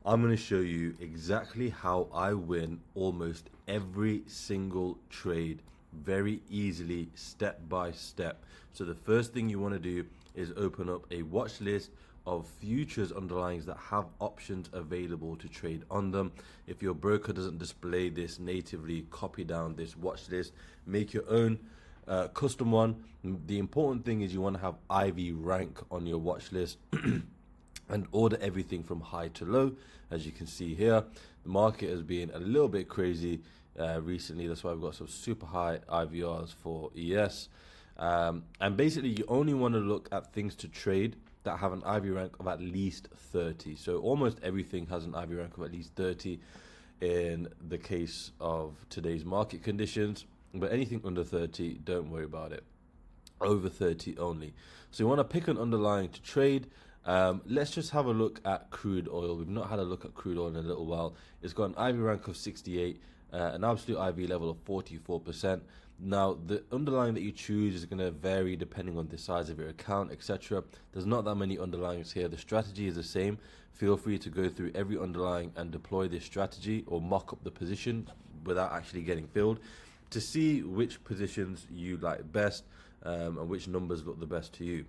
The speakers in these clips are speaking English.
I'm going to show you exactly how I win almost every single trade very easily, step by step. So the first thing you want to do is open up a watch list of futures underlyings that have options available to trade on them. If your broker doesn't display this natively, copy down this watch list, make your own custom one. The important thing is you want to have IV rank on your watch list. And order everything from high to low. As you can see here, the market has been a little bit crazy recently. That's why we've got some super high IVRs for ES. And basically, you only want to look at things to trade that have an IV rank of at least 30. So almost everything has an IV rank of at least 30 in the case of today's market conditions. But anything under 30, don't worry about it. Over 30 only. So you want to pick an underlying to trade. Let's just have a look at crude oil. We've not had a look at crude oil in a little while. It's got an IV rank of 68, an absolute IV level of 44%. Now, the underlying that you choose is going to vary depending on the size of your account, etc. There's not that many underlyings here. The strategy is the same. Feel free to go through every underlying and deploy this strategy or mock up the position without actually getting filled to see which positions you like best and which numbers look the best to you.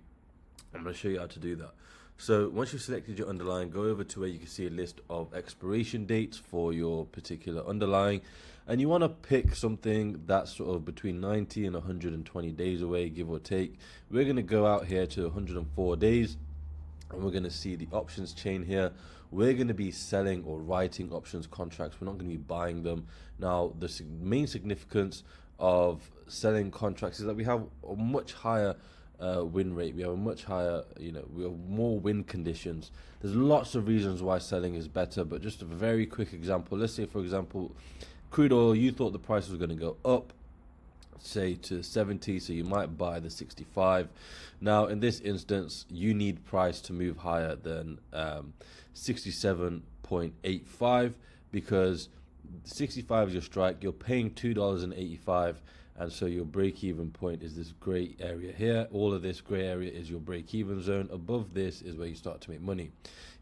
I'm going to show you how to do that. So once you've selected your underlying, go over to where you can see a list of expiration dates for your particular underlying, and you want to pick something that's sort of between 90 and 120 days away, give or take. We're going to go out here to 104 days, and we're going to see the options chain here. We're going to be selling or writing options contracts. We're not going to be buying them. Now, the main significance of selling contracts is that we have a much higher win rate. We have a much higher, we have more win conditions. There's lots of reasons why selling is better, but just a very quick example. Let's say, for example, crude oil, you thought the price was going to go up, say to 70, so you might buy the 65. Now, in this instance, you need price to move higher than 67.85 because 65 is your strike. You're paying $2.85. And so your break-even point is this gray area here. All of this gray area is your break-even zone. Above this is where you start to make money.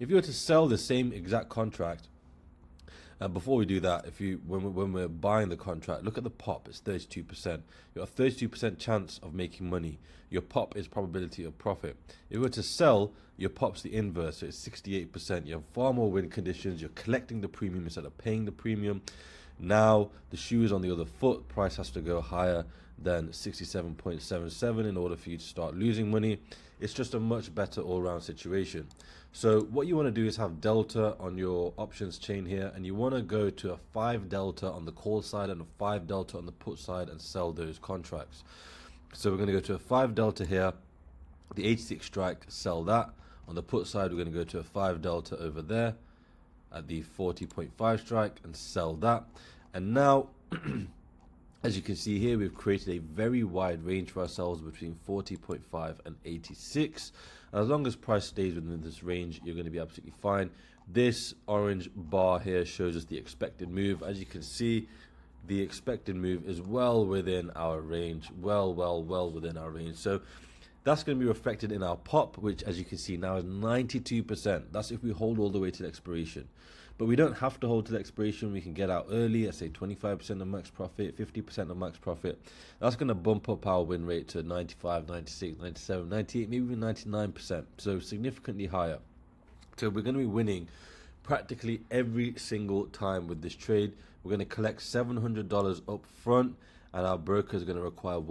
If you were to sell the same exact contract, before we do that, when we're buying the contract, look at the pop. It's 32%. You have a 32% chance of making money. Your pop is probability of profit. If you were to sell, your pop's the inverse. So it's 68%. You have far more win conditions. You're collecting the premium instead of paying the premium. Now the shoe is on the other foot. Price has to go higher than 67.77 in order for you to start losing money. It's just a much better all-round situation. So what you want to do is have delta on your options chain here, and you want to go to a 5 delta on the call side and a 5 delta on the put side and sell those contracts. So we're going to go to a 5 delta here, the 86 strike, sell that. On the put side, we're going to go to a 5 delta over there at the 40.5 strike and sell that. And now as you can see here, we've created a very wide range for ourselves between 40.5 and 86. And as long as price stays within this range, you're going to be absolutely fine. This orange bar here shows us the expected move. As you can see, the expected move is well within our range, well within our range. So that's going to be reflected in our pop, which as you can see now is 92%. That's if we hold all the way to the expiration. But we don't have to hold to the expiration. We can get out early, let's say 25% of max profit, 50% of max profit. That's going to bump up our win rate to 95, 96, 97, 98, maybe even 99%. So significantly higher. So we're going to be winning practically every single time with this trade. We're going to collect $700 up front, and our broker is going to require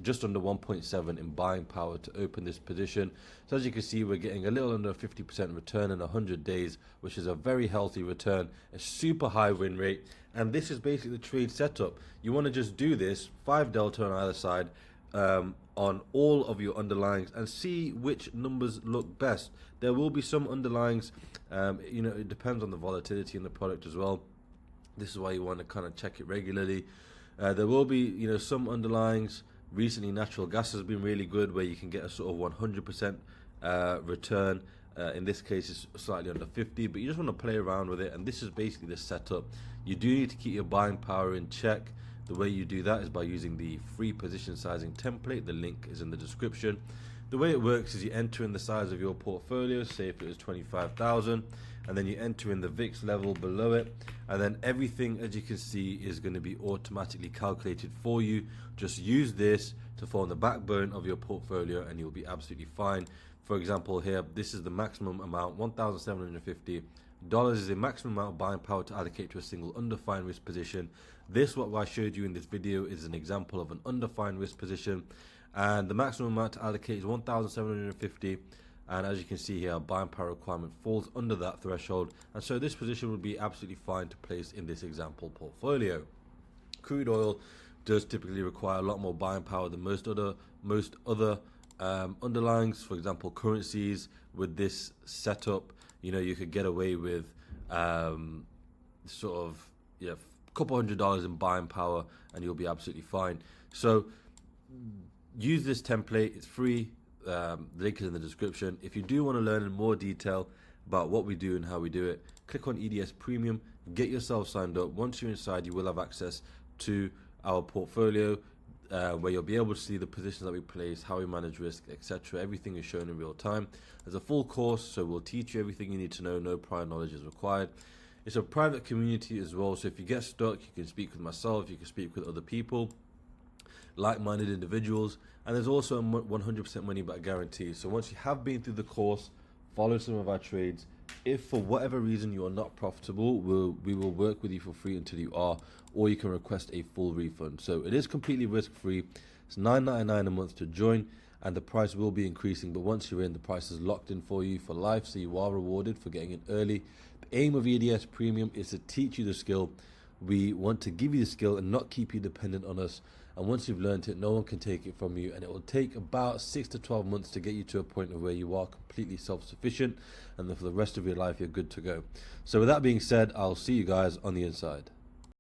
just under 1.7 in buying power to open this position. So as you can see, we're getting a little under 50% return in 100 days, which is a very healthy return, a super high win rate. And this is basically the trade setup. You want to just do this 5 delta on either side on all of your underlyings and see which numbers look best. There will be some underlyings, it depends on the volatility in the product as well. This is why you want to kind of check it regularly. There will be, some underlyings. Recently, natural gas has been really good, where you can get a sort of 100% return. In this case, it's slightly under 50, but you just want to play around with it. And this is basically the setup. You do need to keep your buying power in check. The way you do that is by using the free position sizing template. The link is in the description. The way it works is you enter in the size of your portfolio, say if it was 25,000, and then you enter in the VIX level below it, and then everything, as you can see, is going to be automatically calculated for you. Just use this to form the backbone of your portfolio and you'll be absolutely fine. For example, here, this is the maximum amount, $1,750 is the maximum amount of buying power to allocate to a single undefined risk position. This, what I showed you in this video, is an example of an undefined risk position, and the maximum amount to allocate is $1,750, and as you can see here, our buying power requirement falls under that threshold, and so this position would be absolutely fine to place in this example portfolio. Crude oil does typically require a lot more buying power than most other underlyings. For example, currencies. With this setup, you know, you could get away with sort of a couple $100 in buying power and you'll be absolutely fine. So use this template, it's free. The link is in the description. If you do want to learn in more detail about what we do and how we do it, click on EDS Premium, get yourself signed up. Once you're inside, you will have access to our portfolio, where you'll be able to see the positions that we place, how we manage risk, etc. Everything is shown in real time. There's a full course, so we'll teach you everything you need to know. No prior knowledge is required. It's a private community as well, so if you get stuck, you can speak with myself, you can speak with other people, like-minded individuals, and there's also a 100% money back guarantee. So once you have been through the course, follow some of our trades, if for whatever reason you are not profitable, we will work with you for free until you are, or you can request a full refund. So it is completely risk-free. It's $9.99 a month to join, and the price will be increasing, but once you're in, the price is locked in for you for life, so you are rewarded for getting in early. The aim of EDS Premium is to teach you the skill. We want to give you the skill and not keep you dependent on us, and once you've learned it, no one can take it from you, and it will take about 6 to 12 months to get you to a point of where you are completely self-sufficient, and then for the rest of your life you're good to go. So with that being said, I'll see you guys on the inside.